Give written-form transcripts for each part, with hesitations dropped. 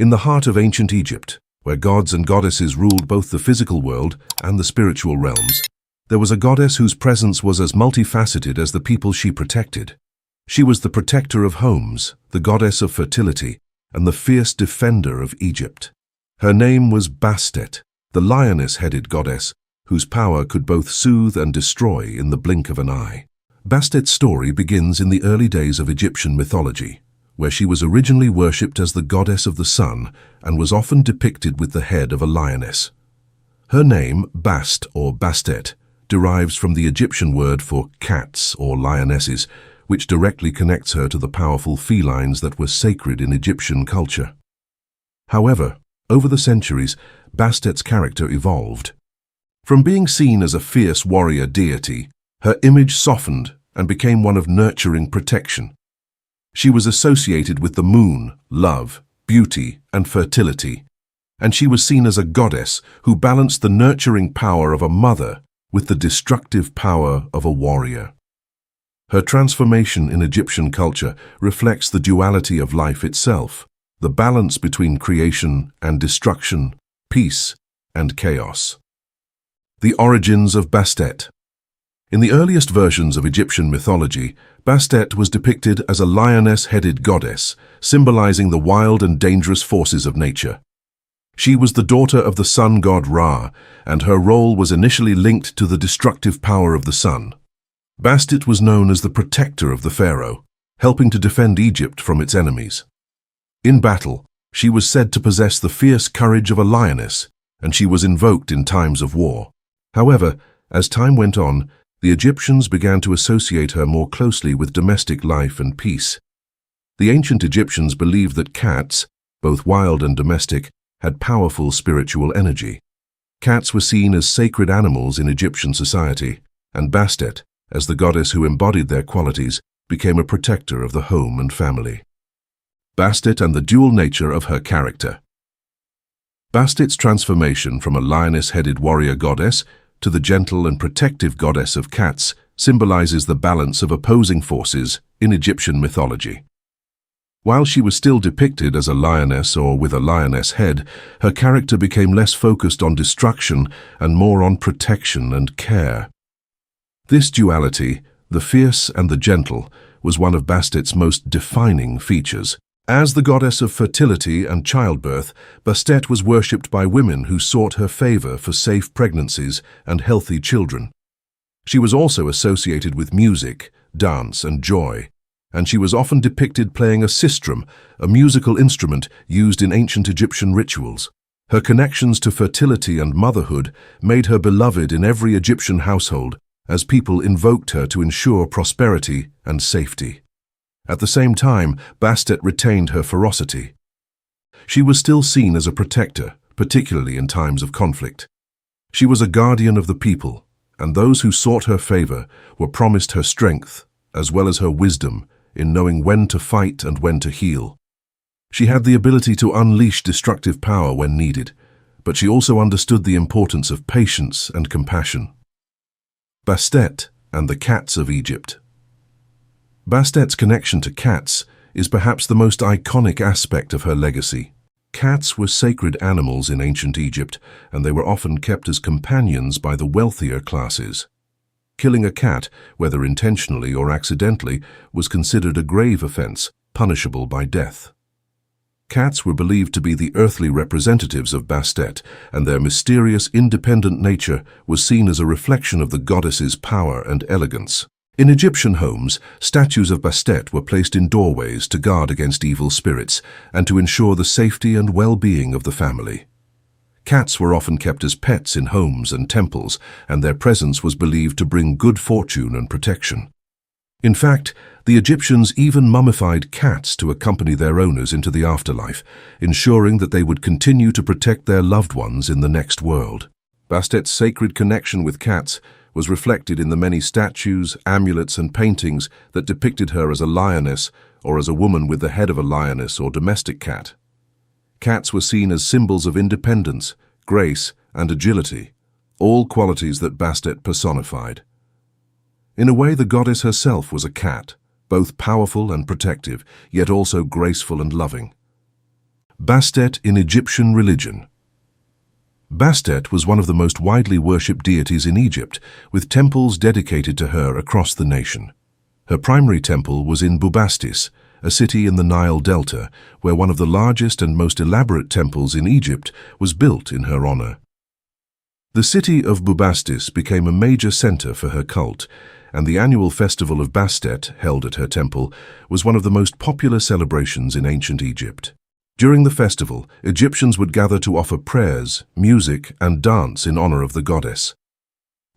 In the heart of ancient Egypt, where gods and goddesses ruled both the physical world and the spiritual realms, there was a goddess whose presence was as multifaceted as the people she protected. She was the protector of homes, the goddess of fertility, and the fierce defender of Egypt. Her name was Bastet, the lioness-headed goddess, whose power could both soothe and destroy in the blink of an eye. Bastet's story begins in the early days of Egyptian mythology, where she was originally worshipped as the goddess of the sun and was often depicted with the head of a lioness. Her name, Bast or Bastet, derives from the Egyptian word for cats or lionesses, which directly connects her to the powerful felines that were sacred in Egyptian culture. However, over the centuries, Bastet's character evolved. From being seen as a fierce warrior deity, her image softened and became one of nurturing protection. She was associated with the moon, love, beauty, and fertility, and she was seen as a goddess who balanced the nurturing power of a mother with the destructive power of a warrior. Her transformation in Egyptian culture reflects the duality of life itself, the balance between creation and destruction, peace and chaos. The origins of Bastet. In the earliest versions of Egyptian mythology, Bastet was depicted as a lioness-headed goddess, symbolizing the wild and dangerous forces of nature. She was the daughter of the sun god Ra, and her role was initially linked to the destructive power of the sun. Bastet was known as the protector of the pharaoh, helping to defend Egypt from its enemies. In battle, she was said to possess the fierce courage of a lioness, and she was invoked in times of war. However, as time went on, the Egyptians began to associate her more closely with domestic life and peace. The ancient Egyptians believed that cats, both wild and domestic, had powerful spiritual energy. Cats were seen as sacred animals in Egyptian society, and Bastet, as the goddess who embodied their qualities, became a protector of the home and family. Bastet and the dual nature of her character. Bastet's transformation from a lioness-headed warrior goddess to the gentle and protective goddess of cats symbolizes the balance of opposing forces in Egyptian mythology. While she was still depicted as a lioness or with a lioness head, her character became less focused on destruction and more on protection and care. This duality, the fierce and the gentle, was one of Bastet's most defining features. As the goddess of fertility and childbirth, Bastet was worshipped by women who sought her favor for safe pregnancies and healthy children. She was also associated with music, dance, and joy, and she was often depicted playing a sistrum, a musical instrument used in ancient Egyptian rituals. Her connections to fertility and motherhood made her beloved in every Egyptian household, as people invoked her to ensure prosperity and safety. At the same time, Bastet retained her ferocity. She was still seen as a protector, particularly in times of conflict. She was a guardian of the people, and those who sought her favor were promised her strength, as well as her wisdom, in knowing when to fight and when to heal. She had the ability to unleash destructive power when needed, but she also understood the importance of patience and compassion. Bastet and the cats of Egypt. Bastet's connection to cats is perhaps the most iconic aspect of her legacy. Cats were sacred animals in ancient Egypt, and they were often kept as companions by the wealthier classes. Killing a cat, whether intentionally or accidentally, was considered a grave offense, punishable by death. Cats were believed to be the earthly representatives of Bastet, and their mysterious, independent nature was seen as a reflection of the goddess's power and elegance. In Egyptian homes, statues of Bastet were placed in doorways to guard against evil spirits and to ensure the safety and well-being of the family. Cats were often kept as pets in homes and temples, and their presence was believed to bring good fortune and protection. In fact, the Egyptians even mummified cats to accompany their owners into the afterlife, ensuring that they would continue to protect their loved ones in the next world. Bastet's sacred connection with cats was reflected in the many statues, amulets, and paintings that depicted her as a lioness or as a woman with the head of a lioness or domestic cat. Cats were seen as symbols of independence, grace, and agility, all qualities that Bastet personified. In a way, the goddess herself was a cat, both powerful and protective, yet also graceful and loving. Bastet in Egyptian religion. Bastet was one of the most widely worshipped deities in Egypt, with temples dedicated to her across the nation. Her primary temple was in Bubastis, a city in the Nile Delta, where one of the largest and most elaborate temples in Egypt was built in her honor. The city of Bubastis became a major center for her cult, and the annual festival of Bastet, held at her temple, was one of the most popular celebrations in ancient Egypt. During the festival, Egyptians would gather to offer prayers, music, and dance in honor of the goddess.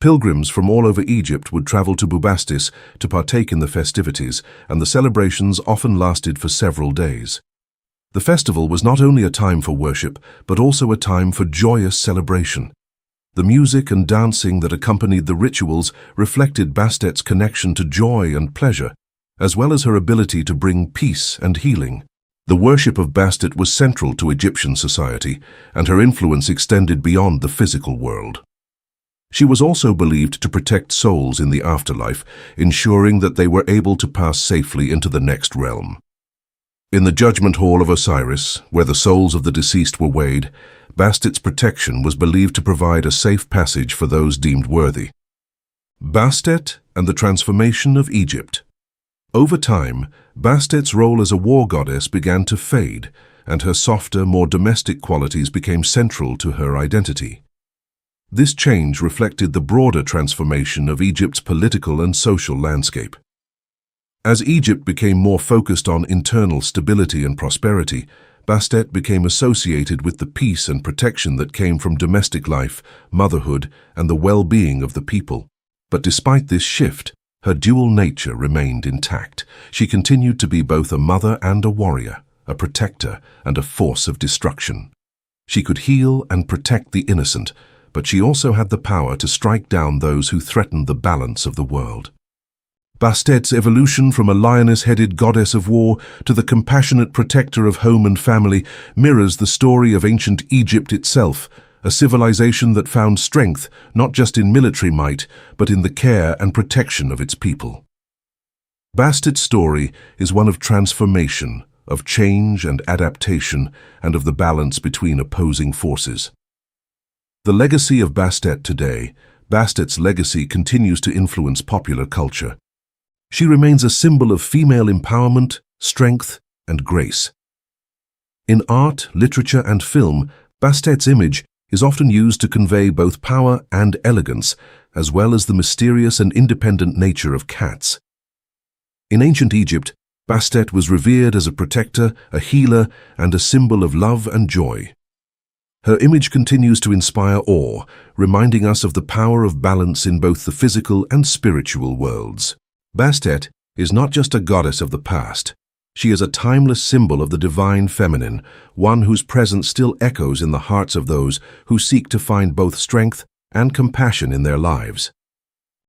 Pilgrims from all over Egypt would travel to Bubastis to partake in the festivities, and the celebrations often lasted for several days. The festival was not only a time for worship, but also a time for joyous celebration. The music and dancing that accompanied the rituals reflected Bastet's connection to joy and pleasure, as well as her ability to bring peace and healing. The worship of Bastet was central to Egyptian society, and her influence extended beyond the physical world. She was also believed to protect souls in the afterlife, ensuring that they were able to pass safely into the next realm. In the judgment hall of Osiris, where the souls of the deceased were weighed, Bastet's protection was believed to provide a safe passage for those deemed worthy. Bastet and the transformation of Egypt. Over time, Bastet's role as a war goddess began to fade, and her softer, more domestic qualities became central to her identity. This change reflected the broader transformation of Egypt's political and social landscape. As Egypt became more focused on internal stability and prosperity, Bastet became associated with the peace and protection that came from domestic life, motherhood, and the well-being of the people. But despite this shift, her dual nature remained intact. She continued to be both a mother and a warrior, a protector and a force of destruction. She could heal and protect the innocent, but she also had the power to strike down those who threatened the balance of the world. Bastet's evolution from a lioness-headed goddess of war to the compassionate protector of home and family mirrors the story of ancient Egypt itself, a civilization that found strength not just in military might, but in the care and protection of its people. Bastet's story is one of transformation, of change and adaptation, and of the balance between opposing forces. The legacy of Bastet today. Bastet's legacy continues to influence popular culture. She remains a symbol of female empowerment, strength, and grace. In art, literature, and film, Bastet's image is often used to convey both power and elegance, as well as the mysterious and independent nature of cats. In ancient Egypt, Bastet was revered as a protector, a healer, and a symbol of love and joy. Her image continues to inspire awe, reminding us of the power of balance in both the physical and spiritual worlds. Bastet is not just a goddess of the past. She is a timeless symbol of the divine feminine, one whose presence still echoes in the hearts of those who seek to find both strength and compassion in their lives.